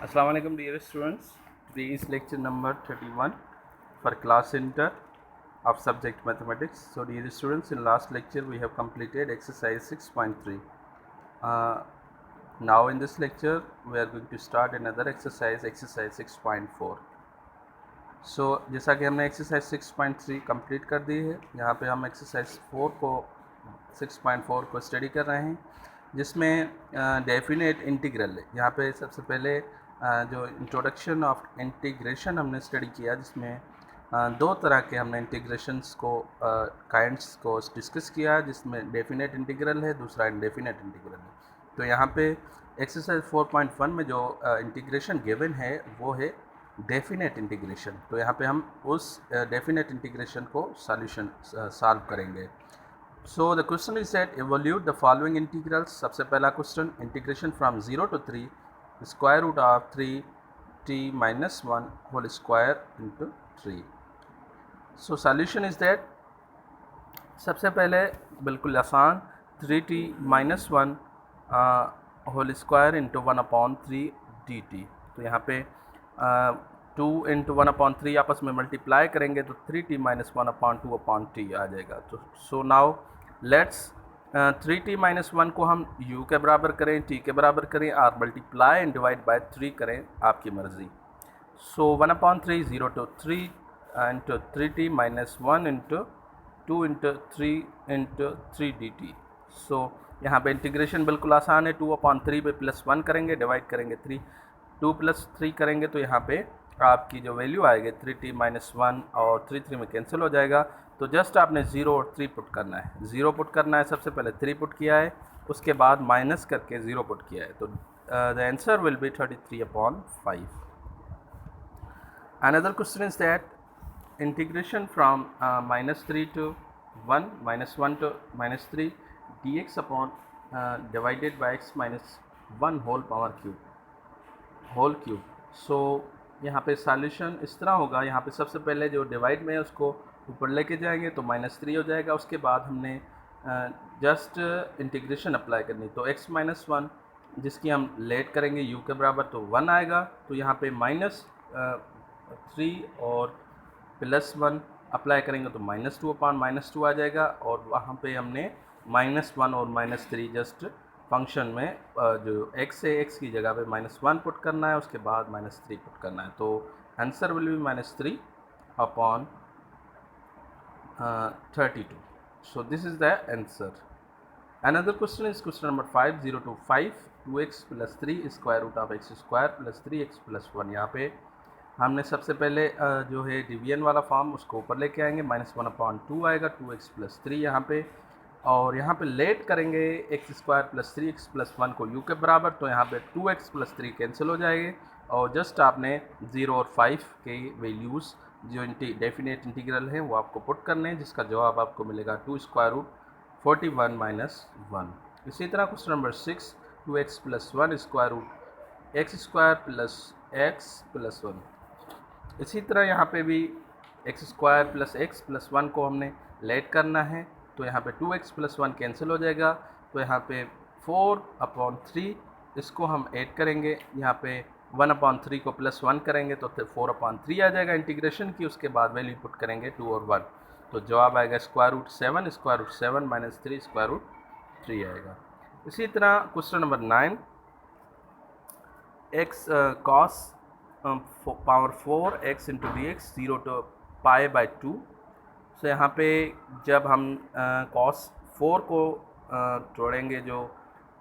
Assalamu alaikum dear students. Today is lecture number 31 for class inter of subject mathematics. So dear students, in last lecture we have completed exercise 6.3. Now in this lecture we are going to start another exercise 6.4. सो जैसा कि हमने exercise 6.3 complete कर दी है, यहाँ पे हम exercise 6.4 को study कर रहे हैं, जिसमें डेफिनेट इंटीग्रल है। यहाँ पे सबसे पहले जो इंट्रोडक्शन ऑफ इंटीग्रेशन हमने स्टडी किया, जिसमें दो तरह के हमने इंटीग्रेशंस को काइंड्स को डिस्कस किया, जिसमें डेफिनेट इंटीग्रल है, दूसरा इंडेफिनेट इंटीग्रल है। तो यहाँ पे एक्सरसाइज 4.1 में जो इंटीग्रेशन गिवन है वो है डेफिनेट इंटीग्रेशन। तो यहाँ पे हम उस डेफिनेट इंटीग्रेशन को सॉल्यूशन सॉल्व करेंगे। So the question is set evaluate the following integrals. सबसे पहला question, integration from 0 to 3 square root of 3t minus 1 whole square into 3। So solution is that, सबसे पहले बिल्कुल आसान, 3t minus 1 whole square into 1/3 dt। तो यहाँ पे 2 into 1/3 आपस में मल्टीप्लाई करेंगे तो 3t minus 1/2/t आ जाएगा। तो so now let's 3t minus 1 को हम u के बराबर करें, t के बराबर करें, और मल्टीप्लाई एंड डिवाइड बाय 3 करें, आपकी मर्ज़ी। सो 1/3 0 to 3 into 3t minus 1 into 2 into 3 into 3 dt। सो यहाँ पे इंटीग्रेशन बिल्कुल आसान है, 2/3 पे +1 करेंगे, डिवाइड करेंगे 3, 2 + 3 करेंगे तो यहाँ पे आपकी जो वैल्यू आएगी 3t minus 1 और 3 में कैंसिल हो जाएगा। तो जस्ट आपने 0 और 3 पुट करना है। 0 पुट करना है, सबसे पहले 3 पुट किया है, उसके बाद माइनस करके 0 पुट किया है। तो the answer will be 33/5। Another question is that integration from -3 to 1 -1 to -3 dx upon divided by x minus 1 whole cube. So यहाँ पे सॉल्यूशन इस तरह होगा, यहाँ पे सबसे पहले जो डिवाइड में है उसको ऊपर लेके जाएंगे तो -3 हो जाएगा। उसके बाद हमने जस्ट इंटीग्रेशन अप्लाई करनी, तो x minus 1 जिसकी हम लेट करेंगे u के बराबर तो 1 आएगा। तो यहाँ पे -3 और +1 अप्लाई करेंगे तो -2/-2 आ जाएगा। और वहाँ पे हमने -1 और -3 जस्ट फंक्शन में जो x है, x की जगह पे -1 पुट करना है, उसके बाद -3 पुट करना है। तो answer will be -3/32। So this is the answer. Another question is question number 5, 0 to 5 2x + 3 square root of x² + 3x + 1। यहाँ पे हमने सबसे पहले जो है डिवीजन वाला फॉर्म उसको ऊपर लेके आएंगे, -1/2 आएगा, 2x + 3 यहाँ पे, और यहाँ पे लेट करेंगे x² + 3x + 1 को u के बराबर, तो यहाँ पे 2x + 3 कैंसिल हो जाएंगे। और जस्ट आपने 0 और 5 के वैल्यूज़ जो डेफिनेट इंटीग्रल हैं वो आपको पुट करने हैं, जिसका जवाब आपको मिलेगा 2√41 - 1। इसी तरह question number 6, 2x + 1 square root x² + x + 1। इसी तरह यहाँ पे भी x² + x + 1 को हमने लेट करना है, तो यहाँ पे 2x + 1 कैंसिल हो जाएगा। तो यहाँ पे 4/3 इसको हम ऐड करेंगे, यहाँ पे 1/3 को +1 करेंगे तो 4/3 आ जाएगा इंटीग्रेशन की। उसके बाद वैल्यू पुट करेंगे 2 और 1, तो जवाब आएगा √7 - 3 √3 आएगा। इसी तरह question number 9, x cos power 4x into dx 0 to π/2। सो यहाँ पे जब हम cos 4 को जोड़ेंगे जो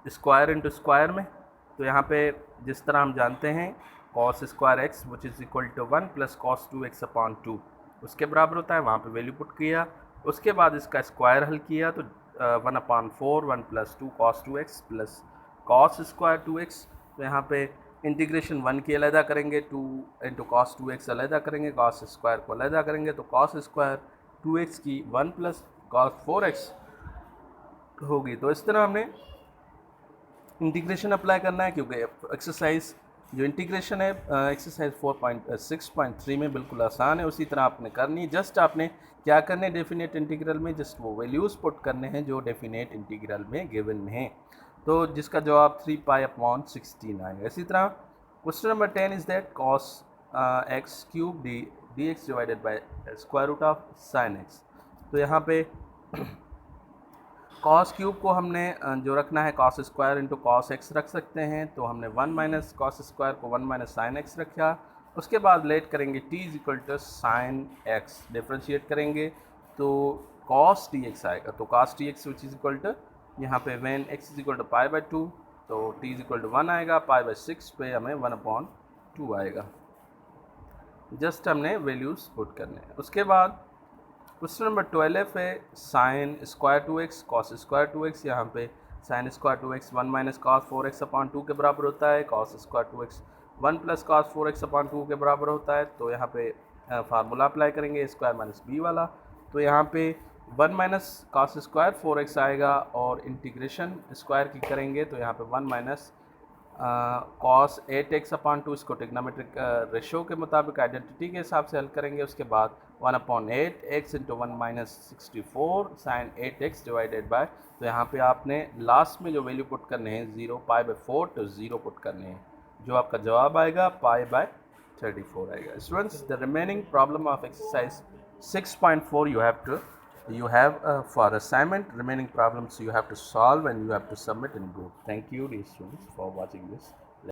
स्क्वायर इंटू स्क्वायर में, तो यहाँ पे जिस तरह हम जानते हैं cos² x which is equal to 1 + cos 2x/2 उसके बराबर होता है, वहाँ पे वैल्यू पुट किया। उसके बाद इसका स्क्वायर हल किया तो 1/4 1 + 2 cos 2x + cos² 2x। तो यहाँ पे इंटीग्रेशन 1 की अलहदा करेंगे, 2 इंटू cos 2x अलहदा करेंगे, cos स्क्वायर को अलहदा करेंगे, तो cos स्क्वायर 2x की 1 + cos 4x होगी। तो इस तरह हमने इंटीग्रेशन अप्लाई करना है, क्योंकि एक्सरसाइज जो इंटीग्रेशन है एक्सरसाइज 6.3 में बिल्कुल आसान है, उसी तरह आपने करनी है। जस्ट आपने क्या करने, डेफिनेट इंटीग्रल में जस्ट वो वैल्यूज़ पुट करने हैं जो डेफिनेट इंटीग्रल में गिवन हैं, तो जिसका जवाब 3π/16 आएगा। इसी तरह question number 10 is that cos x cube dx divided by square root of sin x। तो यहाँ पे cos क्यूब को हमने जो रखना है cos square into cos x रख सकते हैं, तो हमने 1 माइनस cos स्क्वायर को 1 माइनस साइन x रखा। उसके बाद लेट करेंगे t is equal to sine x, differentiate करेंगे तो cos dx आएगा। तो cos dx which is equal to यहाँ पे when x is equal to pi by 2, तो t इज इक्वल टू 1 आएगा, पाई बाई 6 पे हमें 1/2 आएगा। जस्ट हमने वैल्यूज़ पुट करने हैं। उसके बाद क्वेश्चन नंबर 12 है sine square 2x cos square 2x। यहाँ पे sine square 2x 1 minus cos 4x/2 के बराबर होता है, cos square 2x 1 plus cos 4x/2 के बराबर होता है। तो यहाँ पे फार्मूला अप्लाई करेंगे स्क्वायर माइनस बी वाला। तो यहाँ पे 1 माइनस कॉस स्क्वायर 4x आएगा और इंटीग्रेशन स्क्वायर की करेंगे तो यहाँ पे 1 माइनस कॉस 8x/2, इसको टिग्नोमेट्रिक रेशो के मुताबिक आइडेंटिटी के हिसाब से हल करेंगे। उसके बाद 1/8x into 1 minus 64 sine 8x divided by, तो यहाँ पे आपने लास्ट में जो वैल्यू पुट करने हैं 0 पाई बाई 4 तो 0 पुट करने हैं, जो आपका जवाब आएगा पाई बाय 34 आएगा। Students, the remaining problem of exercise 6.4 you have for assignment, remaining problems you have to solve and you have to submit in group. Thank you dear students for watching this.